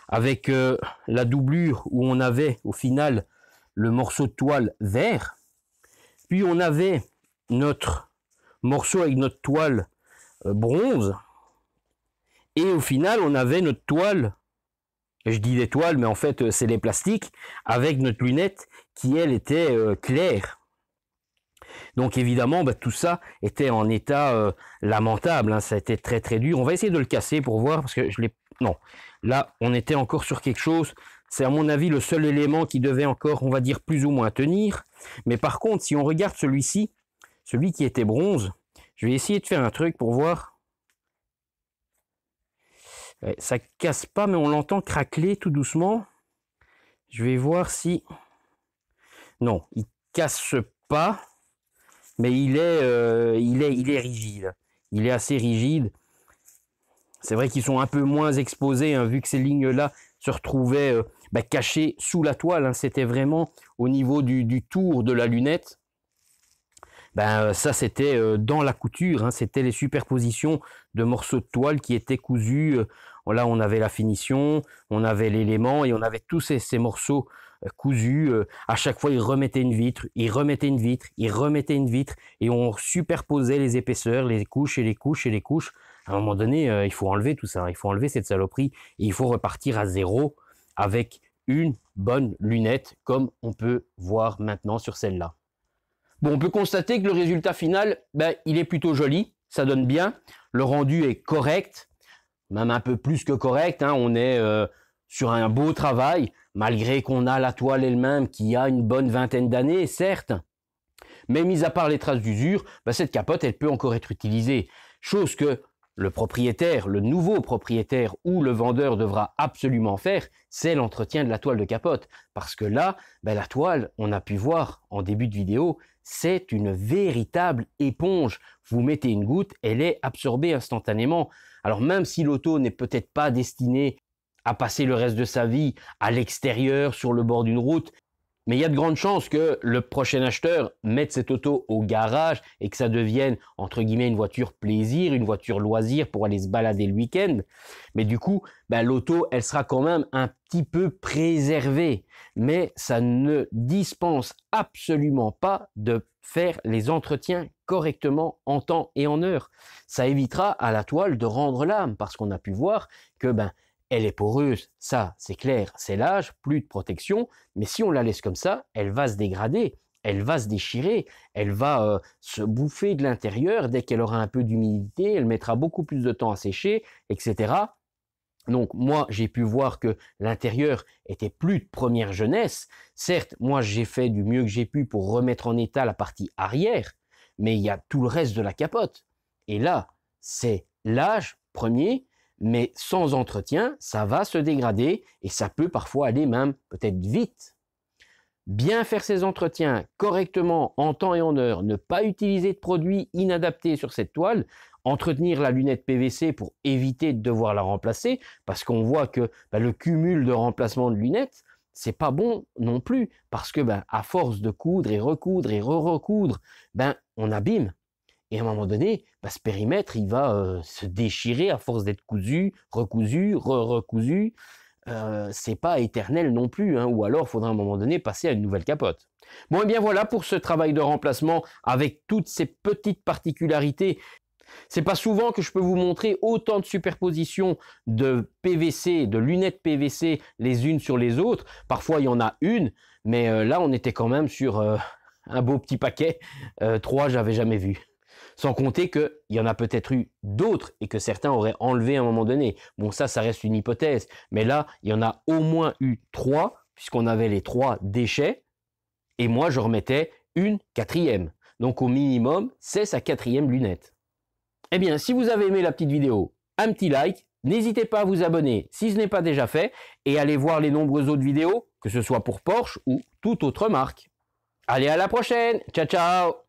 avec la doublure où on avait au final le morceau de toile vert. Puis on avait notre morceau avec notre toile bronze, et au final on avait notre toile, je dis des toiles mais en fait c'est les plastiques, avec notre lunette qui elle était claire. Donc évidemment tout ça était en état lamentable, hein, ça a été très dur. On va essayer de le casser pour voir, parce que je l'ai... Non, là on était encore sur quelque chose, c'est à mon avis le seul élément qui devait encore, on va dire, plus ou moins tenir. Mais par contre, si on regarde celui-ci, celui qui était bronze, je vais essayer de faire un truc pour voir. Ouais, ça casse pas, mais on l'entend craqueler tout doucement. Je vais voir si... Non, il casse pas, mais il est rigide. Il est assez rigide. C'est vrai qu'ils sont un peu moins exposés, hein, vu que ces lignes-là se retrouvaient cachées sous la toile. Hein. C'était vraiment au niveau du tour de la lunette. Ça c'était dans la couture, hein, c'était les superpositions de morceaux de toile qui étaient cousus. Là on avait la finition, on avait l'élément et on avait tous ces morceaux cousu. À chaque fois, il remettait une vitre, il remettait une vitre, il remettait une vitre, et on superposait les épaisseurs, les couches et les couches et les couches. À un moment donné, il faut enlever tout ça, il faut enlever cette saloperie, et il faut repartir à zéro avec une bonne lunette, comme on peut voir maintenant sur celle-là. Bon, on peut constater que le résultat final, il est plutôt joli, ça donne bien, le rendu est correct, même un peu plus que correct, hein. On est sur un beau travail, malgré qu'on a la toile elle-même qui a une bonne vingtaine d'années, certes, mais mis à part les traces d'usure, cette capote, elle peut encore être utilisée, chose que le propriétaire, le nouveau propriétaire ou le vendeur devra absolument faire, c'est l'entretien de la toile de capote. Parce que là, la toile, on a pu voir en début de vidéo, c'est une véritable éponge. Vous mettez une goutte, elle est absorbée instantanément. Alors même si l'auto n'est peut-être pas destinée à passer le reste de sa vie à l'extérieur, sur le bord d'une route, mais il y a de grandes chances que le prochain acheteur mette cette auto au garage et que ça devienne, entre guillemets, une voiture plaisir, une voiture loisir pour aller se balader le week-end. Mais du coup, l'auto, elle sera quand même un petit peu préservée. Mais ça ne dispense absolument pas de faire les entretiens correctement en temps et en heure. Ça évitera à la toile de rendre l'âme parce qu'on a pu voir que elle est poreuse, ça c'est clair, c'est l'âge, plus de protection, mais si on la laisse comme ça, elle va se dégrader, elle va se déchirer, elle va se bouffer de l'intérieur, dès qu'elle aura un peu d'humidité, elle mettra beaucoup plus de temps à sécher, etc. Donc moi j'ai pu voir que l'intérieur était plus de première jeunesse, certes moi j'ai fait du mieux que j'ai pu pour remettre en état la partie arrière, mais il y a tout le reste de la capote, et là c'est l'âge premier, mais sans entretien, ça va se dégrader et ça peut parfois aller même peut-être vite. Bien faire ses entretiens correctement en temps et en heure, ne pas utiliser de produits inadaptés sur cette toile, entretenir la lunette PVC pour éviter de devoir la remplacer, parce qu'on voit que le cumul de remplacement de lunettes, c'est pas bon non plus, parce que à force de coudre et recoudre et re-recoudre, on abîme. Et à un moment donné, ce périmètre, il va se déchirer à force d'être cousu, recousu, recousu. C'est pas éternel non plus, hein, ou alors il faudra à un moment donné passer à une nouvelle capote. Bon, et bien voilà pour ce travail de remplacement avec toutes ces petites particularités. C'est pas souvent que je peux vous montrer autant de superpositions de PVC, de lunettes PVC les unes sur les autres. Parfois il y en a une, mais là on était quand même sur un beau petit paquet. 3, j'avais jamais vu. Sans compter qu'il y en a peut-être eu d'autres et que certains auraient enlevé à un moment donné. Bon, ça reste une hypothèse. Mais là, il y en a au moins eu 3, puisqu'on avait les 3 déchets. Et moi, je remettais une 4e. Donc, au minimum, c'est sa 4e lunette. Eh bien, si vous avez aimé la petite vidéo, un petit like. N'hésitez pas à vous abonner si ce n'est pas déjà fait. Et allez voir les nombreuses autres vidéos, que ce soit pour Porsche ou toute autre marque. Allez, à la prochaine. Ciao, ciao.